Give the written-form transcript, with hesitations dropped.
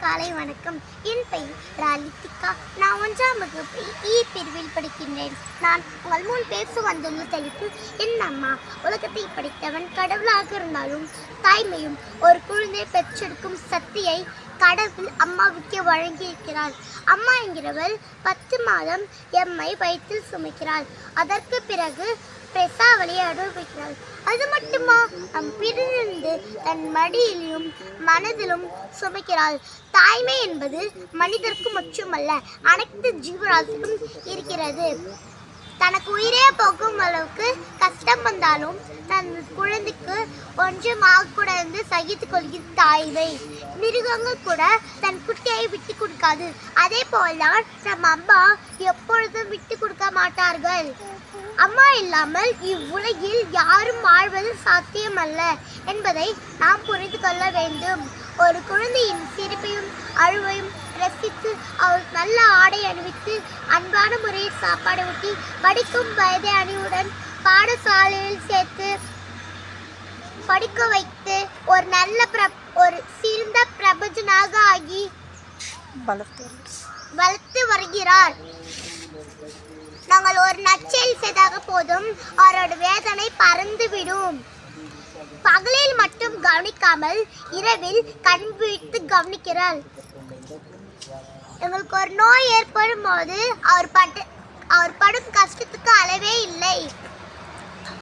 காலை வணக்கம். என் பெயர் ராலித்திகா. நான் 1ஆம் வகுப்பு பிரிவில் படிக்கின்றேன். நான் உங்கள் முன் பேச வந்துள்ள தலைப்பு என் அம்மா. உலகத்தை படைத்தவன் கடவுளாக இருந்தாலும் தாய்மையும் ஒரு குழந்தையை பெற்றெடுக்கும் சக்தியை கடவுள் அம்மாவுக்கு வழங்கியிருக்கிறார். அம்மா என்கிறவள் 10 மாதம் எம்மை வயிற்றில் சுமைக்கிறாள். அதற்கு பிறகு பிரசாவளியை அனுபவிக்கிறாள். அது மட்டுமா, பிரிந்து தன் மடியிலும் மனதிலும் சுமைக்கிறாள். தாய்மை என்பது மனிதருக்கு மட்டுமல்ல, அனைத்து ஜீவராசிக்கும் இருக்கிறது. தனக்கு உயிரே போகும் அளவுக்கு கஷ்டம் வந்தாலும் தன் குழந்தைக்கு கொஞ்சமாக கூட இருந்து சகித்து கொள்கிறது தாய்மை. மிருகங்கள் கூட தன் குட்டியை விட்டு கொடுக்காது. அதே போல்தான் நம் அம்மா எப்பொழுதும் விட்டு கொடுக்க மாட்டார்கள். அம்மா இல்லாமல் இவ்வுலகில் யாரும் வாழ்வது சாத்தியமல்ல என்பதை நாம் புரிந்து கொள்ள வேண்டும். ஒரு குழந்தையின் சிரிப்பையும் அழுவையும் ரசித்து அவள் நல்ல ஆடை அணிவித்து அன்பான முறையில் சாப்பாடு ஊட்டி படிக்கும் வயதை அணிவுடன் பாடசாலையில் சேர்த்து படிக்க வைத்து ஒரு நல்ல ஒரு சிறந்த பிரபஞ்சனாக ஆகி வளர்த்து வருகிறார். நாங்கள் ஒரு நற்செயல் செய்தாக போதும் அவரோட வேதனை பறந்துவிடும். பகலில் மட்டும் கவனிக்காமல் இரவில் கண் விழித்து கவனிக்கிறாள். எங்களுக்கு ஒரு நோய் ஏற்படும் போது அவர் படும் கஷ்டத்துக்கு அளவே இல்லை.